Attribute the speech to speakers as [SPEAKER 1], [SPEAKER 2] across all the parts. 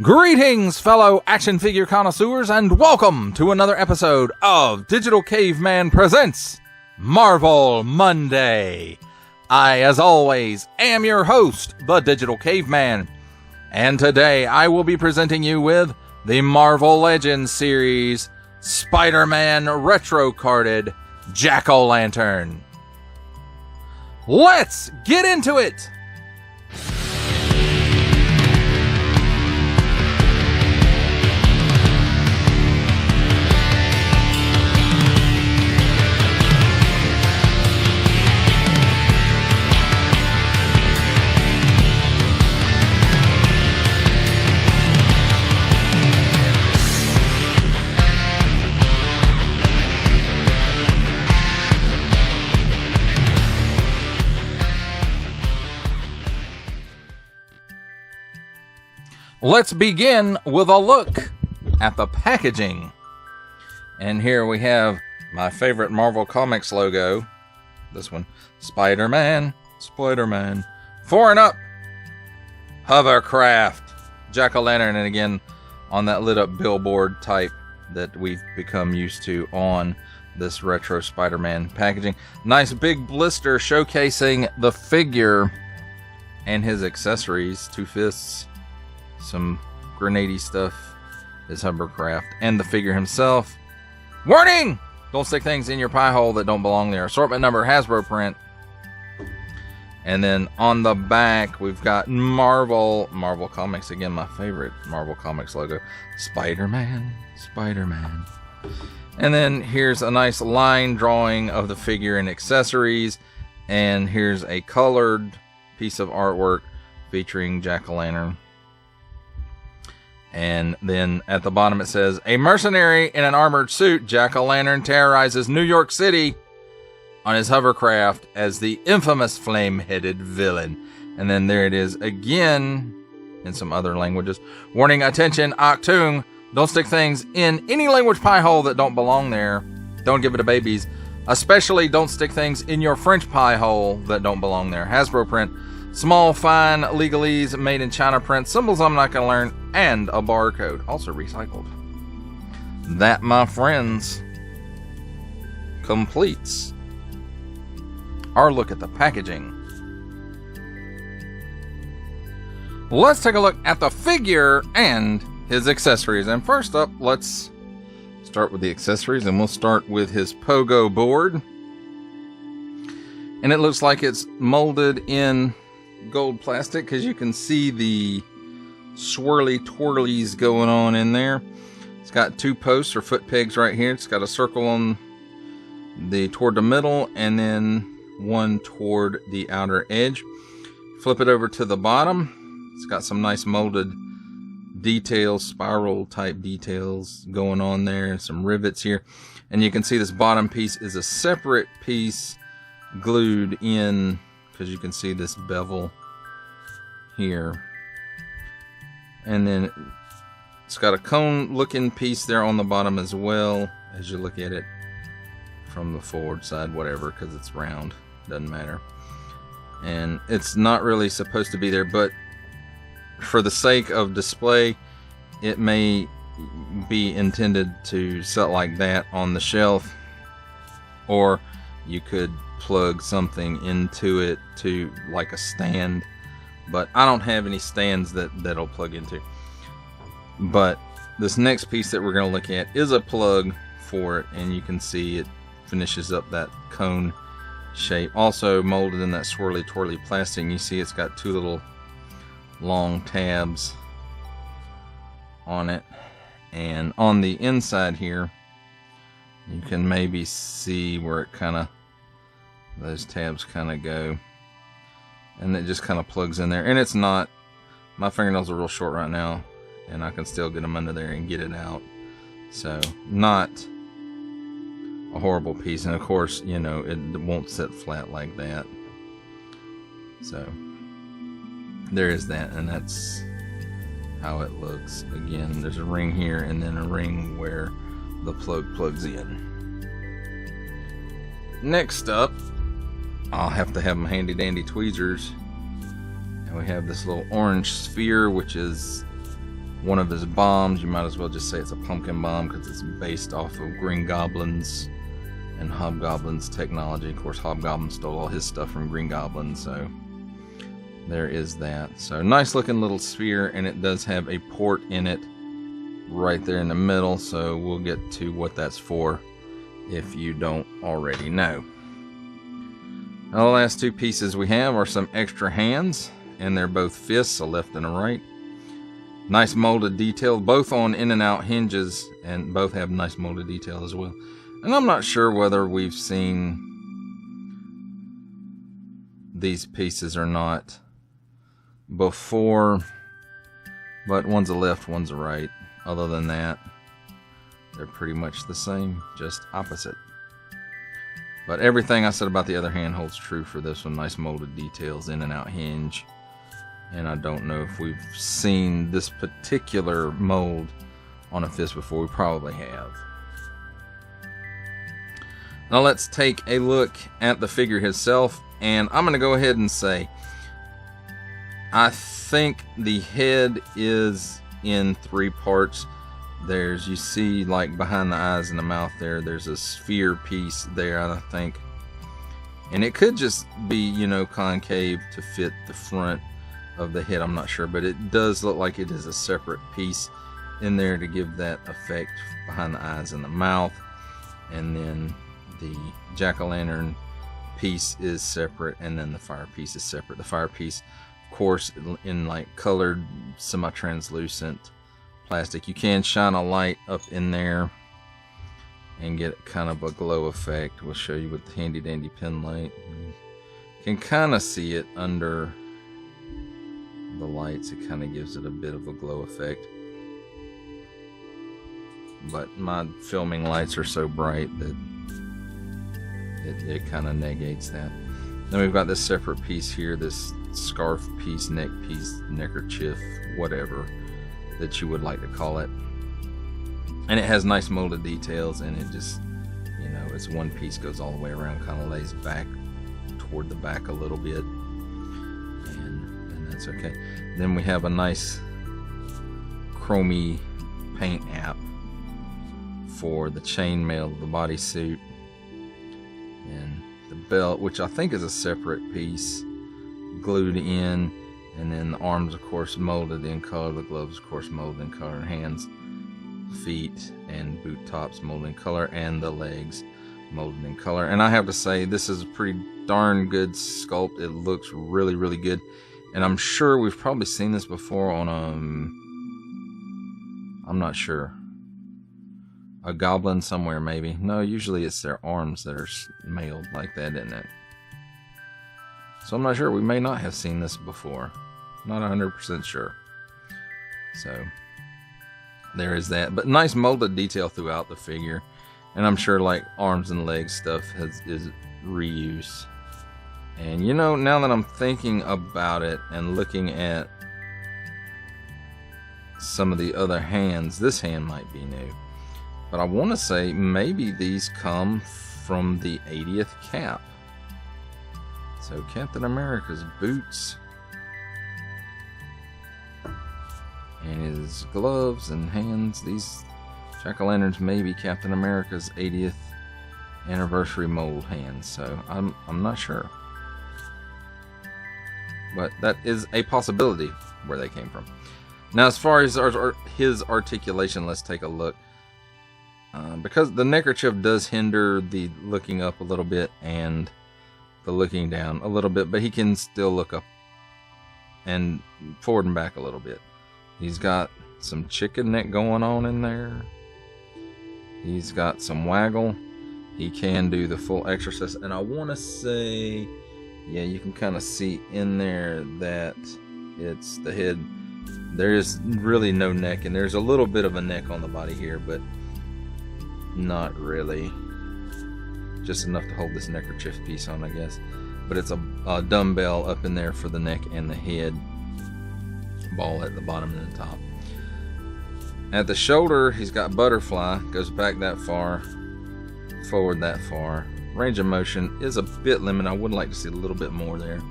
[SPEAKER 1] Greetings, fellow action figure connoisseurs, and welcome to another episode of Digital Caveman Presents Marvel Monday. I, as always, am your host, the Digital Caveman, and today I will be presenting you with the Marvel Legends series Spider-Man retro-carded Jack-O-Lantern. Let's get into it! Let's begin with a look at the packaging. And here we have my favorite Marvel Comics logo. This one, Spider-Man, Spider-Man. 4 and up, hovercraft, Jack-O-Lantern, and again on that lit up billboard type that we've become used to on this retro Spider-Man packaging. Nice big blister showcasing the figure and his accessories, 2 fists. Some grenade-y stuff, his hovercraft, and the figure himself. Warning! Don't stick things in your pie hole that don't belong there. Assortment number, Hasbro print. And then on the back, we've got Marvel Comics. Again, my favorite Marvel Comics logo. Spider-Man, Spider-Man. And then here's a nice line drawing of the figure and accessories. And here's a colored piece of artwork featuring Jack-O-Lantern. And then at the bottom it says, a mercenary in an armored suit, Jack-O-Lantern terrorizes New York City on his hovercraft as the infamous flame-headed villain. And then there it is again in some other languages. Warning, attention, Octung, don't stick things in any language pie hole that don't belong there. Don't give it to babies. Especially don't stick things in your French pie hole that don't belong there. Hasbro print. Small, fine, legalese, made in China print, symbols I'm not going to learn, and a barcode, also recycled. That, my friends, completes our look at the packaging. Let's take a look at the figure and his accessories. And first up, let's start with the accessories, and we'll start with his pogo board. And it looks like it's molded in gold plastic because you can see the swirly twirlies going on in there. It's got 2 posts or foot pegs right here. It's got a circle on toward the middle and then one toward the outer edge. Flip it over to the bottom. It's got some nice molded details, spiral type details going on there, some rivets here. And you can see this bottom piece is a separate piece glued in, because you can see this bevel here. And then it's got a cone looking piece there on the bottom as well, as you look at it from the forward side, whatever, because it's round, doesn't matter. And it's not really supposed to be there, but for the sake of display, it may be intended to sit like that on the shelf, or you could plug something into it to like a stand, but I don't have any stands that'll plug into. But this next piece that we're going to look at is a plug for it, and you can see it finishes up that cone shape, also molded in that swirly twirly plastic. And you see it's got 2 little long tabs on it, and on the inside here you can maybe see where it kind of, those tabs kind of go, and it just kind of plugs in there. And it's not, my fingernails are real short right now and I can still get them under there and get it out, so not a horrible piece. And of course, you know, it won't sit flat like that. So there is that, and that's how it looks. Again, there's a ring here and then a ring where the plug plugs in. Next up, I'll have to have my handy dandy tweezers, and we have this little orange sphere, which is one of his bombs. You might as well just say it's a pumpkin bomb because it's based off of Green Goblin's and Hobgoblin's technology. Of course, Hobgoblin stole all his stuff from Green Goblin, so there is that. So nice looking little sphere, and it does have a port in it right there in the middle, so we'll get to what that's for if you don't already know. Now, the last two pieces we have are some extra hands, and they're both fists, a left and a right. Nice molded detail, both on in and out hinges, and both have nice molded detail as well. And I'm not sure whether we've seen these pieces or not before, but one's a left, one's a right. Other than that, they're pretty much the same, just opposite. But everything I said about the other hand holds true for this one. Nice molded details, in and out hinge. And I don't know if we've seen this particular mold on a fist before. We probably have. Now let's take a look at the figure itself, and I'm going to go ahead and say I think the head is in 3 parts. There's, you see, like behind the eyes and the mouth there's a sphere piece there, I think. And it could just be, you know, concave to fit the front of the head, I'm not sure, but it does look like it is a separate piece in there to give that effect behind the eyes and the mouth. And then the jack-o'-lantern piece is separate, and then the fire piece is separate. The fire piece, of course, in like colored semi-translucent plastic. You can shine a light up in there and get kind of a glow effect. We'll show you with the handy dandy pen light. You can kind of see it under the lights. It kind of gives it a bit of a glow effect, but my filming lights are so bright that it kind of negates that. Then we've got this separate piece here, this scarf piece, neck piece, neckerchief, whatever that you would like to call it. And it has nice molded details, and it just, you know, it's one piece, goes all the way around, kind of lays back toward the back a little bit, and that's okay. Then we have a nice chromey paint app for the chainmail of the bodysuit, and the belt, which I think is a separate piece, glued in, and then the arms, of course, molded in color, the gloves, of course, molded in color, hands, feet, and boot tops molded in color, and the legs molded in color. And I have to say, this is a pretty darn good sculpt. It looks really, really good, and I'm sure we've probably seen this before on I'm not sure, a goblin somewhere, maybe. No, usually it's their arms that are mailed like that, isn't it? So I'm not sure. We may not have seen this before. Not 100% sure. So there is that. But nice molded detail throughout the figure. And I'm sure like arms and legs stuff is reuse. And you know, now that I'm thinking about it and looking at some of the other hands, this hand might be new. But I want to say maybe these come from the 80th cap. So Captain America's boots and his gloves and hands, these jack-o'-lanterns may be Captain America's 80th anniversary mold hands. So I'm not sure, but that is a possibility where they came from. Now, as far as his articulation, let's take a look. Because the neckerchief does hinder the looking up a little bit and the looking down a little bit, but he can still look up and forward and back a little bit. He's got some chicken neck going on in there. He's got some waggle. He can do the full exorcist, and I want to say, yeah, you can kind of see in there that it's the head. There is really no neck, and there's a little bit of a neck on the body here, but not really. Just enough to hold this neckerchief piece on, I guess. But it's a dumbbell up in there for the neck and the head. Ball at the bottom and the top. At the shoulder, he's got butterfly. Goes back that far, forward that far. Range of motion is a bit limited. I would like to see a little bit more there.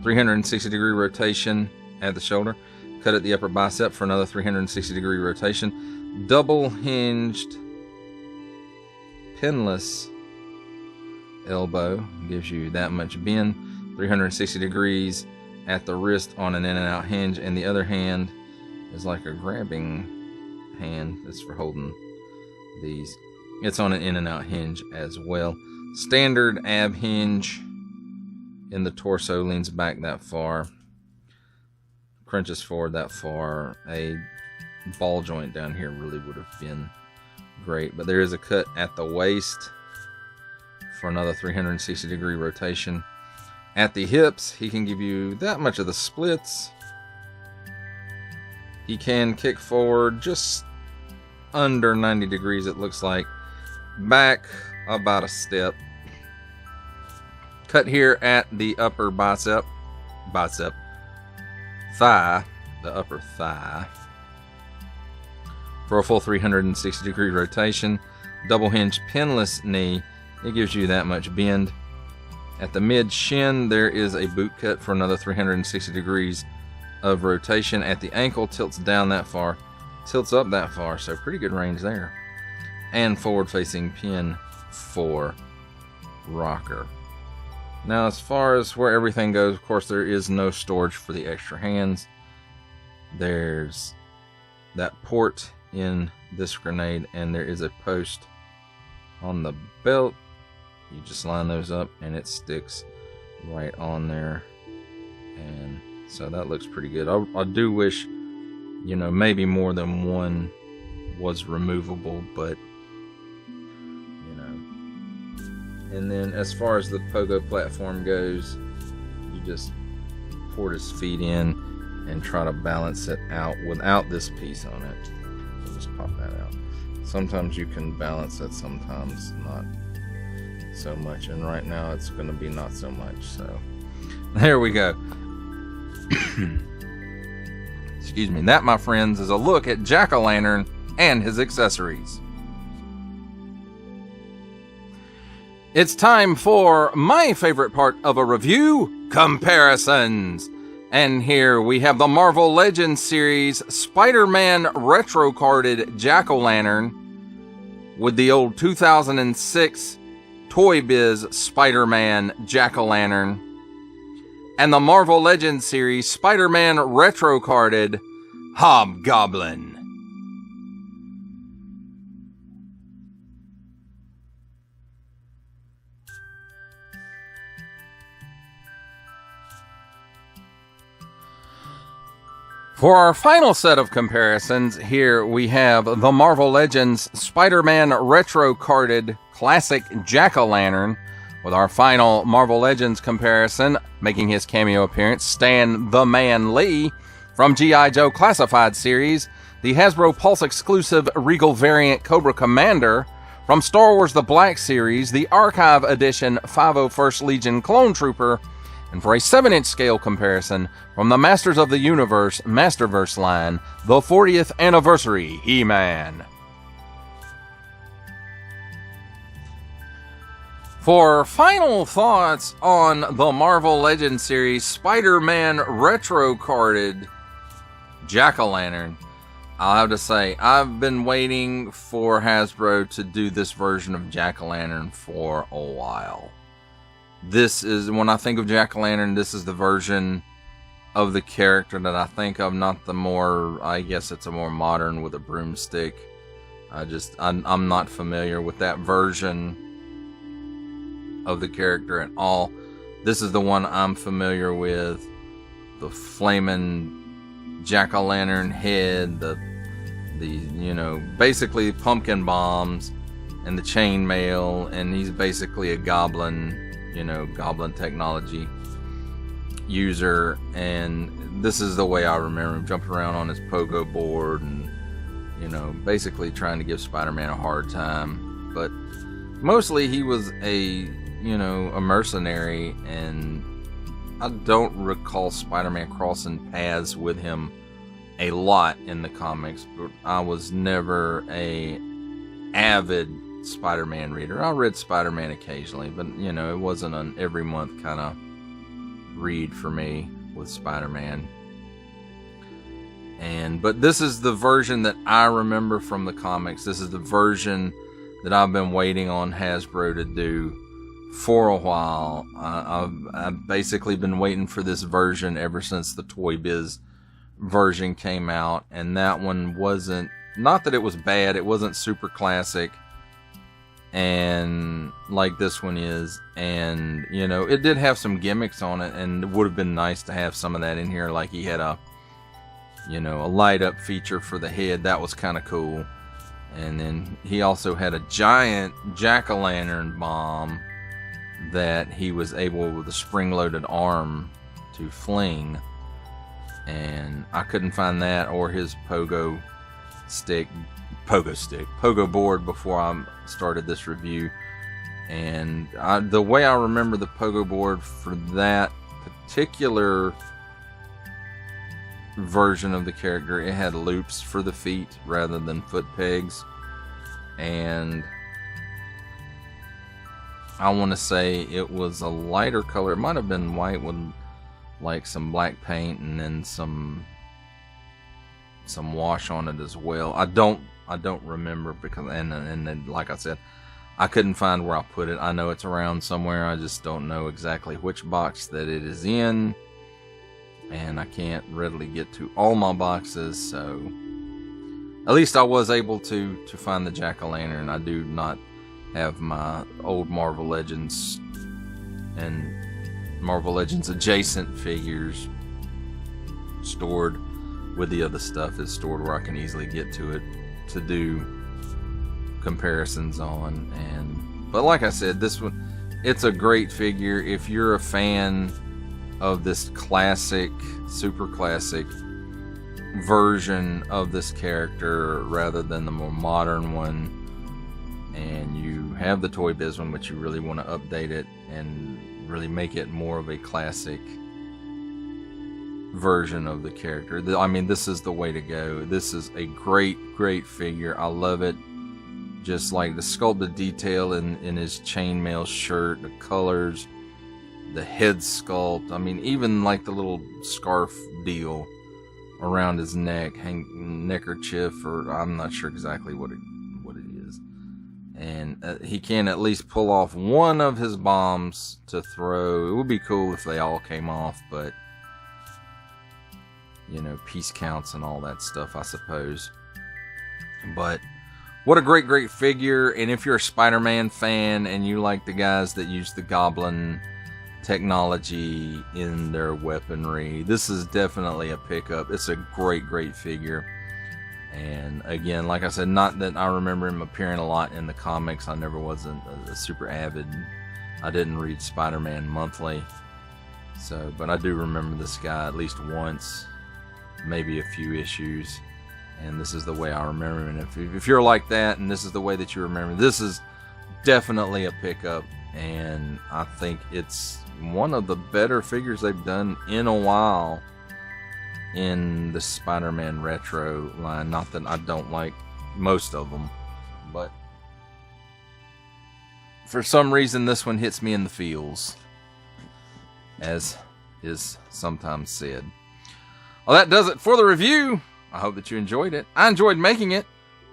[SPEAKER 1] 360 degree rotation at the shoulder. cut at the upper bicep for another 360-degree rotation. Double hinged pinless elbow gives you that much bend. 360 degrees at the wrist on an in and out hinge, and the other hand is like a grabbing hand. That's for holding these. It's on an in and out hinge as well. Standard ab hinge in the torso, leans back that far, crunches forward that far. A ball joint down here really would have been great, but there is a cut at the waist for another 360-degree rotation. At the hips, he can give you that much of the splits. He can kick forward just under 90 degrees, it looks like. Back about a step. Cut here at the upper thigh, the upper thigh, for a full 360-degree rotation. Double hinge pinless knee. It gives you that much bend. At the mid shin, there is a boot cut for another 360 degrees of rotation. At the ankle, tilts down that far, tilts up that far, so pretty good range there. And forward facing pin for rocker. Now, as far as where everything goes, of course, there is no storage for the extra hands. There's that port in this grenade, and there is a post on the belt. You just line those up and it sticks right on there, and so that looks pretty good. I do wish, you know, maybe more than one was removable, but you know. And then as far as the pogo platform goes, you just port his feet in and try to balance it out without this piece on it. So just pop that out. Sometimes you can balance it, sometimes not so much, and right now it's going to be not so much. So there we go. Excuse me. That, my friends, is a look at Jack-O-Lantern and his accessories. It's time for my favorite part of a review: comparisons. And here we have the Marvel Legends series Spider-Man retro carded Jack-O-Lantern with the old 2006 Toy Biz Spider-Man Jack-O-Lantern, and the Marvel Legends series Spider-Man retro carded Hobgoblin. For our final set of comparisons, here we have the Marvel Legends Spider-Man retro carded classic Jack-O-Lantern, with our final Marvel Legends comparison making his cameo appearance, Stan the Man Lee from G.I. Joe Classified series, the Hasbro Pulse exclusive Regal variant Cobra Commander from Star Wars The Black series, the Archive Edition 501st Legion Clone Trooper, and for a 7-inch scale comparison from the Masters of the Universe Masterverse line, the 40th Anniversary He-Man. For final thoughts on the Marvel Legends series Spider-Man retro carded Jack-O-Lantern, I'll have to say, I've been waiting for Hasbro to do this version of Jack-O-Lantern for a while. This is, when I think of Jack-O-Lantern, this is the version of the character that I think of, not the more, I guess it's a more modern with a broomstick. I'm not familiar with that version of the character at all. This is the one I'm familiar with. The flaming Jack-O-Lantern head, the you know, basically pumpkin bombs and the chainmail, and he's basically a goblin, you know, goblin technology user. And this is the way I remember him, jumping around on his pogo board and, you know, basically trying to give Spider-Man a hard time. But mostly he was a, you know, a mercenary, and I don't recall Spider-Man crossing paths with him a lot in the comics, but I was never a avid Spider-Man reader. I read Spider-Man occasionally, but, you know, it wasn't an every month kind of read for me with Spider-Man. But this is the version that I remember from the comics. This is the version that I've been waiting on Hasbro to do for a while. I've basically been waiting for this version ever since the Toy Biz version came out, and that one wasn't, not that it was bad, it wasn't super classic and like this one is, and you know, it did have some gimmicks on it, and it would have been nice to have some of that in here. Like he had a, you know, a light up feature for the head. That was kind of cool. And then he also had a giant jack-o'-lantern bomb that he was able, with a spring-loaded arm, to fling. And I couldn't find that or his pogo board before I started this review. And the way I remember the pogo board for that particular version of the character, it had loops for the feet rather than foot pegs, and I want to say it was a lighter color. It might have been white with like some black paint and then some wash on it as well. I don't remember, because and then, like I said, I couldn't find where I put it. I know it's around somewhere, I just don't know exactly which box that it is in. And I can't readily get to all my boxes, so at least I was able to find the jack-o'-lantern. I do not have my old Marvel Legends and Marvel Legends adjacent figures stored with the other stuff. It's stored where I can easily get to it to do comparisons on. But like I said, this one, it's a great figure. If you're a fan of this classic, super classic version of this character rather than the more modern one, and you have the Toy Biz one, but you really want to update it and really make it more of a classic version of the character, I mean, this is the way to go. This is a great figure. I love it. Just like the sculpted detail in his chainmail shirt, the colors, the head sculpt. I mean, even like the little scarf deal around his neck, neckerchief, or I'm not sure exactly what it is. And he can at least pull off one of his bombs to throw. It would be cool if they all came off, but you know, piece counts and all that stuff, I suppose. But what a great figure. And if you're a Spider-Man fan and you like the guys that use the Goblin technology in their weaponry, this is definitely a pickup. It's a great figure. And again, like I said, not that I remember him appearing a lot in the comics. I never wasn't a super avid. I didn't read Spider-Man monthly, so, but I do remember this guy at least once, maybe a few issues, and this is the way I remember him. And if you're like that and this is the way that you remember, this is definitely a pickup. And I think it's one of the better figures they've done in a while in the Spider-Man Retro line. Not that I don't like most of them, but for some reason this one hits me in the feels, as is sometimes said. Well, that does it for the review. I hope that you enjoyed it. I enjoyed making it.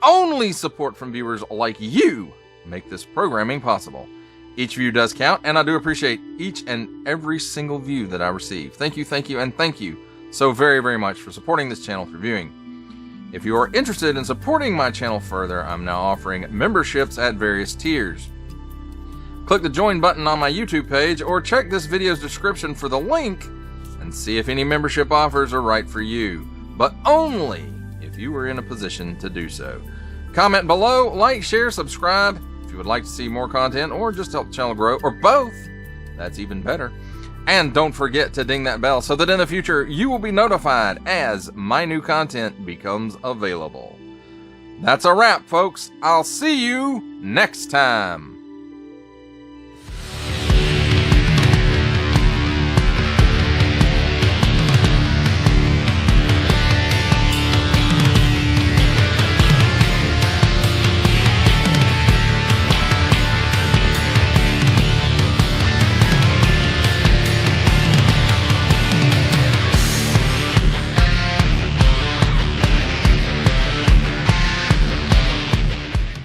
[SPEAKER 1] Only support from viewers like you make this programming possible. Each view does count, and I do appreciate each and every single view that I receive. Thank you, and thank you so very much for supporting this channel through viewing. If you are interested in supporting my channel further, I'm now offering memberships at various tiers. Click the join button on my YouTube page, or check this video's description for the link and see if any membership offers are right for you, but only if you are in a position to do so. Comment below, like, share, subscribe. If you would like to see more content or just help the channel grow, or both, that's even better. And don't forget to ding that bell so that in the future you will be notified as my new content becomes available. That's a wrap, folks. I'll see you next time.